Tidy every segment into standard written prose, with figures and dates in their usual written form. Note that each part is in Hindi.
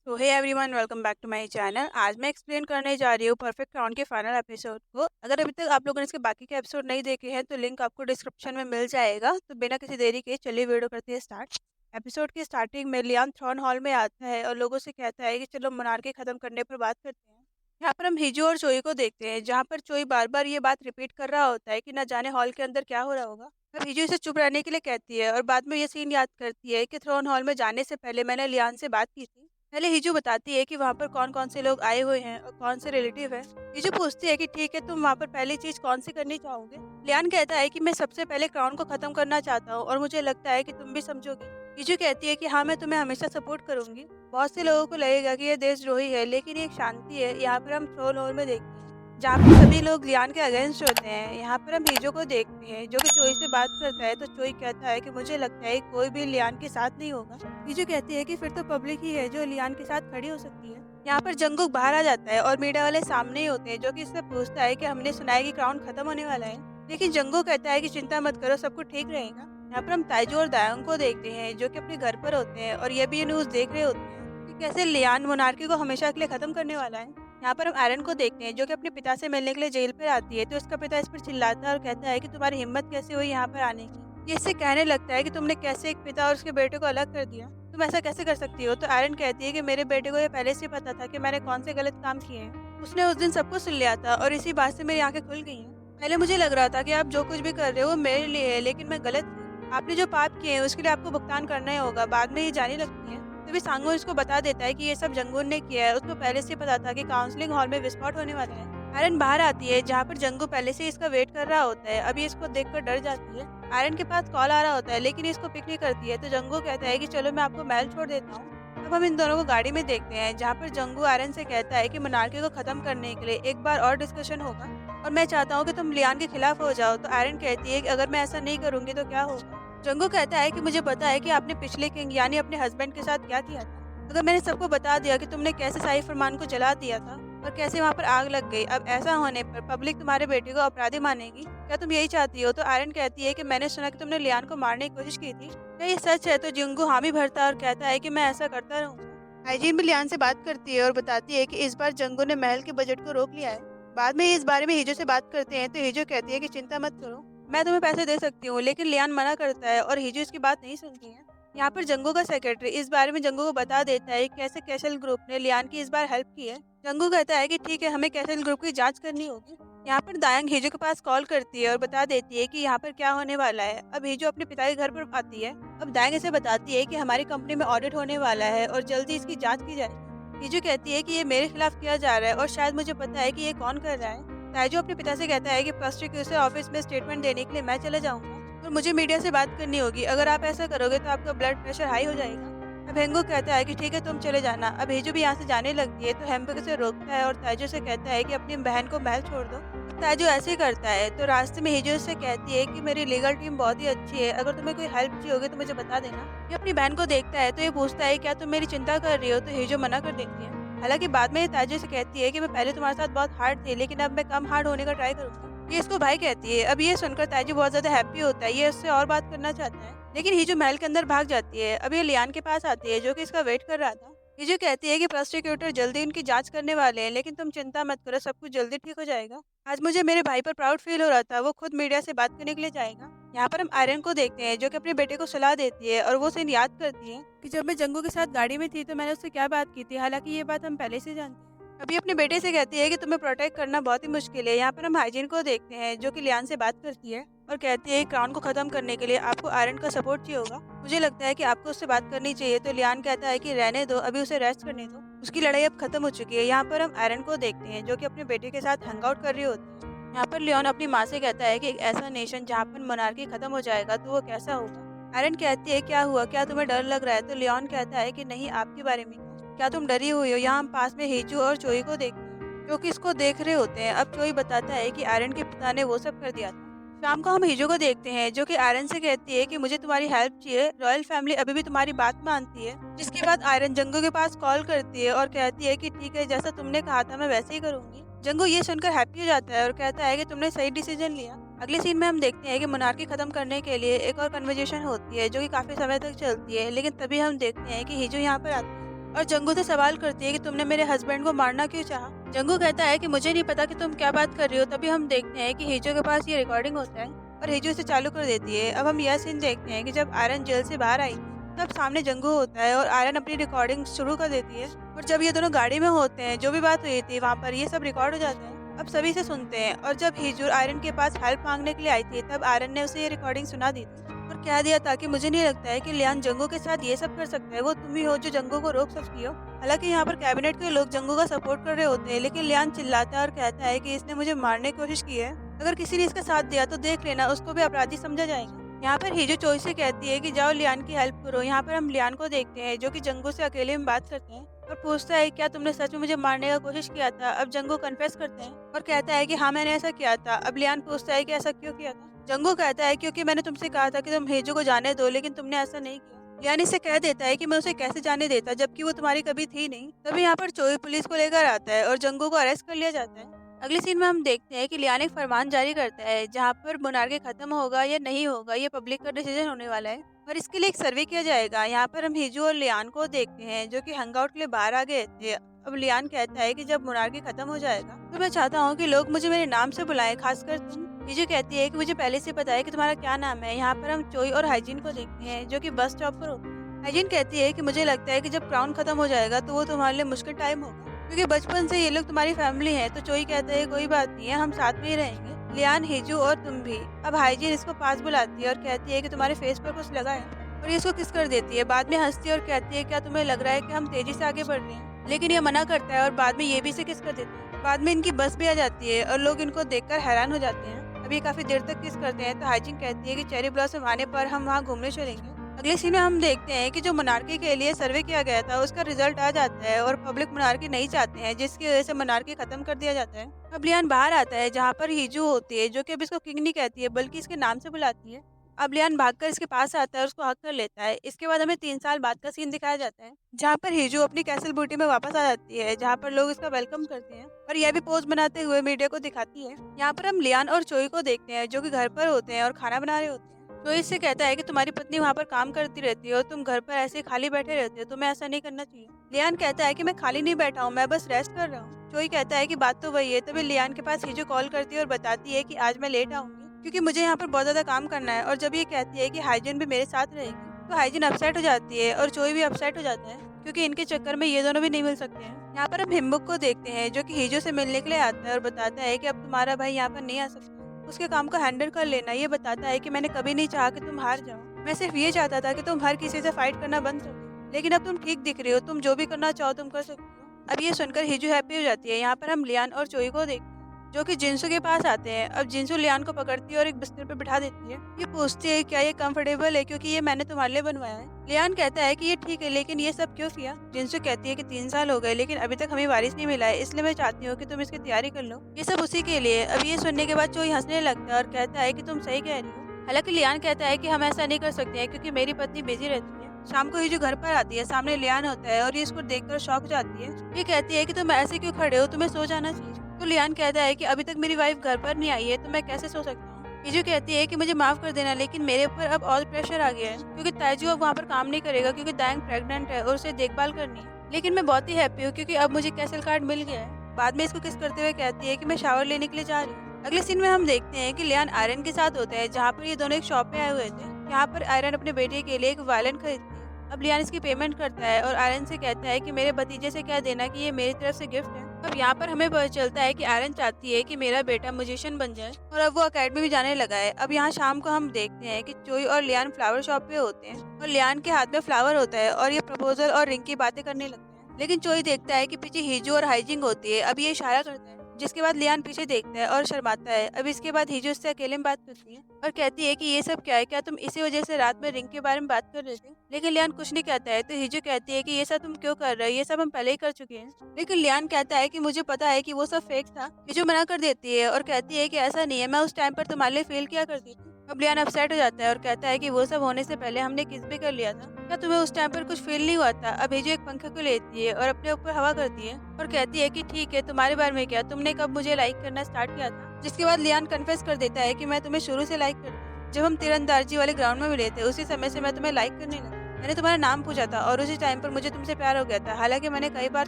तो hey everyone, welcome back to my channel. आज मैं एक्सप्लेन करने जा रही हूँ परफेक्ट क्राउन के फाइनल एपिसोड को। अगर अभी तक आप लोगों ने इसके बाकी के एपिसोड नहीं देखे हैं तो लिंक आपको डिस्क्रिप्शन में मिल जाएगा। तो बिना किसी देरी के चलिए वीडियो करते हैं स्टार्ट। एपिसोड की स्टार्टिंग में लियान थ्रॉन हॉल में आता है और लोगों से कहता है कि चलो मोनार्की खत्म करने पर बात करते हैं। यहाँ पर हम हिजू और चोई को देखते हैं, जहाँ पर चोई बार बार ये बात रिपीट कर रहा होता है कि न जाने हॉल के अंदर क्या हो रहा होगा। अब हिजू इसे चुप रहने के लिए कहती है और बाद में ये सीन याद करती है कि थ्रोन हॉल में जाने से पहले मैंने लियान से बात की थी। पहले हिजू बताती है कि वहाँ पर कौन कौन से लोग आए हुए हैं और कौन से रिलेटिव है। हिजू पूछती है कि ठीक है, तुम वहाँ पर पहली चीज कौन सी करनी चाहोगे। लियान कहता है कि मैं सबसे पहले क्राउन को खत्म करना चाहता हूँ और मुझे लगता है कि तुम भी समझोगे। हिजू कहती है कि हाँ, मैं तुम्हें हमेशा सपोर्ट करूंगी। बहुत से लोगों को लगेगा कि ये देशद्रोही है, लेकिन ये एक शांति है। यहाँ पर हम थ्रोन हॉल में देखते हैं जहाँ पर सभी लोग लियान के अगेंस्ट होते हैं। यहाँ पर हम हिजो को देखते हैं जो कि चोई से बात करता है, तो चोई कहता है कि मुझे लगता है कोई भी लियान के साथ नहीं होगा। हिजो कहती है कि फिर तो पब्लिक ही है जो लियान के साथ खड़ी हो सकती है। यहाँ पर जंगकुक बाहर आ जाता है और मीडिया वाले सामने ही होते हैं, जो कि इससे पूछता है कि हमने सुना है कि क्राउन खत्म होने वाला है। लेकिन जंगकुक कहता है कि चिंता मत करो, सब कुछ ठीक रहेगा। यहाँ पर हम ताइजू और दायोंग को देखते हैं जो कि अपने घर पर होते हैं और ये भी ये न्यूज देख रहे होते हैं कि कैसे लियान मोनार्की को हमेशा के लिए खत्म करने वाला है। यहाँ पर हम एरन को देखते हैं जो कि अपने पिता से मिलने के लिए जेल पर आती है, तो इसका पिता इस पर चिल्लाता है और कहता है कि तुम्हारी हिम्मत कैसे हुई यहाँ पर आने की। ये इससे कहने लगता है कि तुमने कैसे एक पिता और उसके बेटे को अलग कर दिया, तुम ऐसा कैसे कर सकती हो। तो एरन कहती है कि मेरे बेटे को ये पहले से पता था कि मैंने कौन से गलत काम किए हैं। उसने उस दिन सबको सुन लिया था और इसी बात से मेरी आंखें खुल गई हैं। पहले मुझे लग रहा था कि आप जो कुछ भी कर रहे हो वो मेरे लिए है, लेकिन मैं गलत थी। आपने जो पाप किए हैं उसके लिए आपको भुगतान करना ही होगा। बाद में ये जाने लगती है, तभी सांगो इसको बता देता है कि ये सब जंगून ने किया है। उसको पहले से पता था कि काउंसलिंग हॉल में विस्फोट होने वाला है। आयरन बाहर आती है जहाँ पर जंगू पहले से इसका वेट कर रहा होता है। अभी इसको देखकर डर जाती है। आयरन के पास कॉल आ रहा होता है, लेकिन इसको पिक नहीं करती है। तो जंगू कहता है कि चलो मैं आपको महल छोड़ देता हूँ। अब हम इन दोनों को गाड़ी में देखते हैं जहाँ पर जंगू आयरन से कहता है कि मोनार्की को खत्म करने के लिए एक बार और डिस्कशन होगा और मैं चाहता हूँ कि तुम लियान के खिलाफ हो जाओ। तो आयरन कहती है कि अगर मैं ऐसा नहीं करूंगी तो क्या होगा। जंगू कहता है कि मुझे पता है कि आपने पिछले किंग यानी अपने हस्बैंड के साथ क्या किया था। अगर मैंने सबको बता दिया कि तुमने कैसे साई फरमान को जला दिया था और कैसे वहाँ पर आग लग गई, अब ऐसा होने पर पब्लिक तुम्हारे बेटे को अपराधी मानेगी। क्या तुम यही चाहती हो। तो आयरन कहती है कि मैंने सुना कि तुमने लियान को मारने की कोशिश की थी, क्या ये सच है। तो जिंगू हामी भरता और कहता है कि मैं ऐसा करता रहूंगा। हाइजीन भी लियान से बात करती है और बताती है कि इस बार जंगू ने महल के बजट को रोक लिया है। बाद में इस बारे में हिजो से बात करते हैं, तो हिजो कहती है कि चिंता मत करो, मैं तुम्हें पैसे दे सकती हूँ। लेकिन लियान मना करता है और हिजो इसकी बात नहीं सुनती है। यहाँ पर जंगू का सेक्रेटरी इस बारे में जंगू को बता देता है कि कैसे कैसल ग्रुप ने लियान की इस बार हेल्प की है। जंगू कहता है कि ठीक है, हमें कैसल ग्रुप की जांच करनी होगी। यहाँ पर दायंग हिजो के पास कॉल करती है और बता देती है कि यहाँ पर क्या होने वाला है। अब हिजो अपने पिता के घर पर आती है। अब दायंग इसे बताती है कि हमारी कंपनी में ऑडिट होने वाला है और जल्दी इसकी जांच की जाएगी। हिजो कहती है कि ये मेरे खिलाफ किया जा रहा है और शायद मुझे पता है कि ये कौन कर रहा है। ताइजो अपने पिता से कहता है कि प्रोसिक्यूटर ऑफिस में स्टेटमेंट देने के लिए मैं चले जाऊंगा और मुझे मीडिया से बात करनी होगी। अगर आप ऐसा करोगे तो आपका ब्लड प्रेशर हाई हो जाएगा। अब हेंगो कहता है कि ठीक है, तुम चले जाना। अब हिजो भी यहाँ से जाने लगती है, तो हेम्बक उसे रोकता है और ताइजो से कहता है कि अपनी बहन को महल छोड़ दो। ताइजो ऐसे ही करता है, तो रास्ते में हिजो से कहती है कि मेरी लीगल टीम बहुत ही अच्छी है, अगर तुम्हें कोई हेल्प चाहिए होगी तो मुझे बता देना। ये अपनी बहन को देखता है तो ये पूछता है क्या तुम मेरी चिंता कर रही हो। तो हिजो मना कर देती है। हालांकि बाद में ये ताइजो से कहती है कि मैं पहले तुम्हारे साथ बहुत हार्ड थी, लेकिन अब मैं कम हार्ड होने का ट्राई करूंगी। ये इसको भाई कहती है। अब ये सुनकर ताइजो बहुत ज्यादा हैप्पी होता है, ये उससे और बात करना चाहता है, लेकिन हिजो महल के अंदर भाग जाती है। अब ये लियान के पास आती है जो कि इसका वेट कर रहा था। हिजो कहती है कि प्रोसिक्यूटर जल्दी इनकी जांच करने वाले हैं, लेकिन तुम चिंता मत करो, सब कुछ जल्दी ठीक हो जाएगा। आज मुझे मेरे भाई पर प्राउड फील हो रहा था, वो खुद मीडिया से बात करने के लिए जाएगा। यहाँ पर हम आयरन को देखते हैं जो कि अपने बेटे को सलाह देती है और वो सीन याद करती है कि जब मैं जंगू के साथ गाड़ी में थी तो मैंने उससे क्या बात की थी। हालांकि ये बात हम पहले से जानते हैं। अभी अपने बेटे से कहती है कि तुम्हें प्रोटेक्ट करना बहुत ही मुश्किल है। यहाँ पर हम हाइजीन को देखते हैं जो कि लियान से बात करती है और कहती है क्राउन को खत्म करने के लिए आपको आयरन का सपोर्ट चाहिए होगा, मुझे लगता है कि आपको उससे बात करनी चाहिए। तो लियान कहता है कि रहने दो, अभी उसे रेस्ट करने दो, उसकी लड़ाई अब खत्म हो चुकी है। यहाँ पर हम आयरन को देखते हैं जो कि अपने बेटे के साथ हैंग आउट कर रही होती है। यहाँ पर लियोन अपनी माँ से कहता है कि एक ऐसा नेशन जहाँ पर मोनार्की खत्म हो जाएगा तो वो कैसा होगा। आयरन कहती है क्या हुआ, क्या तुम्हें डर लग रहा है। तो लियोन कहता है कि नहीं, आपके बारे में क्या तुम डरी हुई हो। यहाँ हम पास में हिजू और चोई को देखते हैं जो कि इसको देख रहे होते हैं। अब चोई बताता है कि आयरन के पिता ने वो सब कर दिया था। शाम को हम हिजू को देखते हैं जो कि आयरन से कहती है कि मुझे तुम्हारी हेल्प चाहिए, रॉयल फैमिली अभी भी तुम्हारी बात मानती है। जिसके बाद आयरन जंगू के पास कॉल करती है और कहती है कि ठीक है, जैसा तुमने कहा था मैं वैसे ही करूंगी। जंगू ये सुनकर हैप्पी हो जाता है और कहता है कि तुमने सही डिसीजन लिया। अगले सीन में हम देखते हैं कि मोनार्की खत्म करने के लिए एक और कन्वर्जेशन होती है जो कि काफी समय तक चलती है, लेकिन तभी हम देखते हैं कि हिजू यहाँ पर आती है। और जंगू से सवाल करती है कि तुमने मेरे हस्बैंड को मारना क्यों चाहा। जंगू कहता है कि मुझे नहीं पता कि तुम क्या बात कर रही हो। तभी हम देखते हैं कि हीजो के पास ये रिकॉर्डिंग होता है और हीजो इसे चालू कर देती है। अब हम यह सीन देखते हैं कि जब आयरन जेल से बाहर आई तब सामने जंगू होता है और आयरन अपनी रिकॉर्डिंग शुरू कर देती है। और जब ये दोनों गाड़ी में होते हैं, जो भी बात हुई थी वहाँ पर ये सब रिकॉर्ड हो जाते हैं। अब सभी से सुनते हैं और जब हीजूर आयरन के पास हेल्प मांगने के लिए आई थी तब आयरन ने उसे ये रिकॉर्डिंग सुना दी थी और कह दिया था कि मुझे नहीं लगता है कि लियान जंगू के साथ ये सब कर सकता है। वो तुम ही हो जो जंगू को रोक सकती हो। हालांकि यहाँ पर कैबिनेट के लोग जंगू का सपोर्ट कर रहे होते हैं, लेकिन लियान चिल्लाता है और कहता है कि इसने मुझे मारने की कोशिश की है। अगर किसी ने इसका साथ दिया तो देख लेना, उसको भी अपराधी समझा जाएगा। यहाँ पर हीजो चोई से कहती है कि जाओ लियान की हेल्प करो। यहाँ पर हम लियान को देखते हैं जो कि जंगू से अकेले में बात करते हैं और पूछता है क्या तुमने सच में मुझे मारने का कोशिश किया था। अब जंगू कन्फेस करते हैं और कहता है कि हाँ मैंने ऐसा किया था। अब लियान पूछता है कि ऐसा क्यों किया था। जंगू कहता है क्योंकि मैंने तुमसे कहा था कि तुम हीजो को जाने दो, लेकिन तुमने ऐसा नहीं किया। लियान इससे कह देता है कि मैं उसे कैसे जाने देता जबकि वो तुम्हारी कभी थी नहीं। तभी यहाँ पर चोई पुलिस को लेकर आता है और जंगू को अरेस्ट कर लिया जाता है। अगले सीन में हम देखते हैं कि लियान एक फरमान जारी करता है जहाँ पर मोनार्की खत्म होगा या नहीं होगा ये पब्लिक का डिसीजन होने वाला है और इसके लिए एक सर्वे किया जाएगा। यहाँ पर हम हिजू और लियान को देखते हैं जो कि हंगआउट के लिए बाहर आ गए थे। अब लियान कहता है कि जब मोनार्की खत्म हो जाएगा तो मैं चाहता हूँ कि लोग मुझे मेरे नाम से बुलाएं, खासकर तुम। हिजू कहती है कि मुझे पहले से पता है कि तुम्हारा क्या नाम है। यहाँ पर हम चोई और हाइजीन को देखते हैं जो कि बस स्टॉप पर होते हैं। हाइजीन कहती है कि मुझे लगता है कि जब क्राउन खत्म हो जाएगा तो वो तुम्हारे लिए मुश्किल टाइम होगा क्योंकि बचपन से ये लोग तुम्हारी फैमिली है। तो चोई कहता है कोई बात नहीं है, हम साथ में ही रहेंगे, लियान, हिजू और तुम भी। अब हाइजीन इसको पास बुलाती है और कहती है कि तुम्हारे फेस पर कुछ लगा है और ये इसको किस कर देती है। बाद में हंसती है और कहती है क्या तुम्हें लग रहा है कि हम तेजी से आगे बढ़ रहे हैं, लेकिन ये मना करता है और बाद में ये भी इसे किस कर देता है। बाद में इनकी बस भी आ जाती है और लोग इनको देखकर हैरान हो जाते हैं। अब ये काफी देर तक किस करते हैं तो हाइजीन कहती है कि चेरी ब्लॉसम आने पर हम वहाँ घूमने चलेंगे। अगले सीन में हम देखते हैं कि जो मोनार्की के लिए सर्वे किया गया था उसका रिजल्ट आ जाता है और पब्लिक मोनार्की नहीं चाहते हैं, जिसकी वजह से मोनार्की खत्म कर दिया जाता है। अब लियान बाहर आता है जहाँ पर हिजू होती है जो कि अब इसको किंग नहीं कहती है बल्कि इसके नाम से बुलाती है। अब लियान भागकर इसके पास आता है और उसको हक कर लेता है। इसके बाद हमें 3 साल बाद का सीन दिखाया जाता है जहाँ पर हिजू अपनी कैसल बूटी में वापस आ जाती है जहाँ पर लोग इसका वेलकम करते हैं और यह भी पोज बनाते हुए मीडिया को दिखाती है। यहाँ पर हम लियान और चोई को देखते हैं जो कि घर पर होते हैं और खाना बना रहे होते हैं। तो इससे कहता है कि तुम्हारी पत्नी वहाँ पर काम करती रहती है और तुम घर पर ऐसे खाली बैठे रहते हो, तुम्हें ऐसा नहीं करना चाहिए। लियान कहता है कि मैं खाली नहीं बैठा हूँ, मैं बस रेस्ट कर रहा हूँ। चोई कहता है कि बात तो वही है। तभी लियान के पास हिजू कॉल करती है और बताती है कि आज मैं लेट आऊंगी क्योंकि मुझे यहाँ पर बहुत ज्यादा काम करना है। और जब ये कहती है कि हाइजीन भी मेरे साथ रहेगी तो हाइजीन अपसेट हो जाती है और चोई भी अपसेट हो जाता है क्योंकि इनके चक्कर में ये दोनों भी नहीं मिल सकते हैं। यहाँ पर हम हिम्बुक को देखते हैं जो कि हिजू से मिलने के लिए आता है और बताता है कि अब तुम्हारा भाई यहाँ पर नहीं आ सकता, उसके काम को हैंडल कर लेना। ये बताता है कि मैंने कभी नहीं चाहा कि तुम हार जाओ, मैं सिर्फ ये चाहता था कि तुम हर किसी से फाइट करना बंद कर दो, लेकिन अब तुम ठीक दिख रही हो, तुम जो भी करना चाहो तुम कर सकती हो। अब ये सुनकर हिजू हैप्पी हो जाती है। यहाँ पर हम लियान और चोई को देखते हैं जो कि जिंसू के पास आते हैं। अब जिंसू लियान को पकड़ती है और एक बिस्तर पर बिठा देती है। ये पूछती है क्या ये कंफर्टेबल है क्योंकि ये मैंने तुम्हारे लिए बनवाया है। लियान कहता है कि ये ठीक है, लेकिन ये सब क्यों किया। जिंसू कहती है कि 3 साल हो गए लेकिन अभी तक हमें वारिस नहीं मिला है, इसलिए मैं चाहती हूँ कि तुम इसकी तैयारी कर लो, ये सब उसी के लिए। अब ये सुनने के बाद चोई हंसने लगता है और कहता है कि तुम सही कह रही हो। हालांकि लियान कहता है कि हम ऐसा नहीं कर सकते हैं क्योंकि मेरी पत्नी बिजी रहती है। शाम को हिजू घर पर आती है, सामने लियान होता है और ये इसको देखकर शॉक जाती है। ये कहती है कि तुम ऐसे क्यों खड़े हो, तुम्हें सो जाना चाहिए। तो लियान कहता है कि अभी तक मेरी वाइफ घर पर नहीं आई है तो मैं कैसे सो सकता हूँ। हिजू कहती है कि मुझे माफ कर देना लेकिन मेरे ऊपर अब और प्रेशर आ गया है क्योंकि ताइजू अब वहाँ पर काम नहीं करेगा क्योंकि दायंग प्रेग्नेंट है और उसे देखभाल करनी है। लेकिन मैं बहुत ही हैप्पी हूँ क्योंकि अब मुझे कैसल कार्ड मिल गया है। बाद में इसको किस करते हुए कहती है कि मैं शावर लेने के लिए जा रही हूँ। अगले सीन में हम देखते हैं कि लियान आयरन के साथ होता है जहाँ पर ये दोनों एक शॉप पे आए हुए थे। यहाँ पर आयरन अपने बेटे के लिए एक वायलिन खरीदती है। अब लियान इसकी पेमेंट करता है और आयरन से कहता है कि मेरे भतीजे से कह देना कि ये मेरी तरफ से गिफ्ट है। अब यहाँ पर हमें पता चलता है कि आयरन चाहती है कि मेरा बेटा म्यूजिशियन बन जाए और अब वो अकेडमी भी जाने लगा है। अब यहाँ शाम को हम देखते हैं कि चोई और लियान फ्लावर शॉप पे होते हैं और लियान के हाथ में फ्लावर होता है और ये प्रपोजल और रिंग की बातें करने लगते हैं, लेकिन चोई देखता है कि पीछे हिजू और हाइजिंग होती है। अब ये इशारा करता है जिसके बाद लियान पीछे देखता है और शर्माता है। अब इसके बाद हिजू उससे अकेले में बात करती है और कहती है कि ये सब क्या है, क्या तुम इसी वजह से रात में रिंग के बारे में बात कर रहे थे। लेकिन लियान कुछ नहीं कहता है तो हिजू कहती है कि ये सब तुम क्यों कर रहे हो, ये सब हम पहले ही कर चुके हैं। लेकिन लियान कहता है कि मुझे पता है कि वो सब फेक था। हिजू मना कर देती है और कहती है कि ऐसा नहीं है, मैं उस टाइम पर तुम्हारे लिए फेल किया करती थी। अब लियान अपसेट हो जाता है और कहता है कि वो सब होने से पहले हमने किस भी कर लिया था, क्या तुम्हें उस टाइम पर कुछ फील नहीं हुआ था। अब हिजू एक पंखे को लेती है और अपने ऊपर हवा करती है और कहती है कि ठीक है, तुम्हारे बारे में क्या, तुमने कब मुझे लाइक करना स्टार्ट किया था। जिसके बाद लियान कन्फेस कर देता है कि मैं तुम्हें शुरू से लाइक करती हूँ, जब हम तीरंदाजी वाले ग्राउंड में मिले थे उसी समय से मैं तुम्हें लाइक करने लगा। मैंने तुम्हारा नाम पूछा था और उसी टाइम पर मुझे तुमसे प्यार हो गया था। हालांकि मैंने कई बार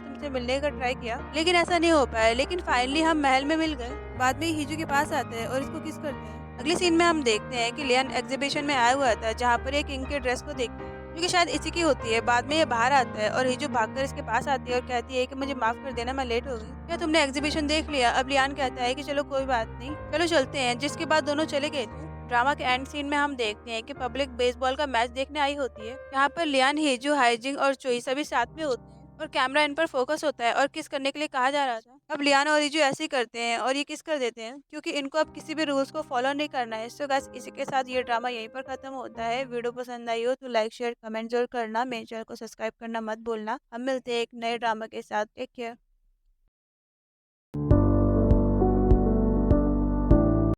तुमसे मिलने का ट्राई किया, लेकिन ऐसा नहीं हो पाया। लेकिन फाइनली हम महल में मिल गए। बाद में हिजू के पास आते हैं और इसको किस करते हैं। अगले सीन में हम देखते हैं कि लियान एग्जीबिशन में आया हुआ था, जहाँ पर एक किंग के ड्रेस को देखते हैं, जो कि शायद इसी की होती है। बाद में ये बाहर आता है और हिजू भागकर इसके पास आती है और कहती है कि मुझे माफ कर देना, मैं लेट हो गई। क्या तुमने एग्जीबिशन देख लिया? अब लियान कहता है कि चलो कोई बात नहीं, चलो चलते हैं। जिसके बाद दोनों चले गए थे। ड्रामा के एंड सीन में हम देखते हैं कि पब्लिक बेसबॉल का मैच देखने आई होती है, जहाँ पर लियान, हेजू, हाइजिंग और चोई सभी साथ में होते हैं और कैमरा इन पर फोकस होता है और किस करने के लिए कहा जा रहा था। अब लियान और हिजू ऐसे ही करते हैं और ये किस कर देते हैं, क्योंकि इनको अब किसी भी रूल्स को फॉलो नहीं करना है। सो गाइस, इसी के साथ ये ड्रामा यहीं पर खत्म होता है। वीडियो पसंद आई हो तो लाइक शेयर कमेंट जरूर करना, मेरे चैनल को सब्सक्राइब करना मत भूलना। हम मिलते हैं एक नए ड्रामा के साथ। Take care.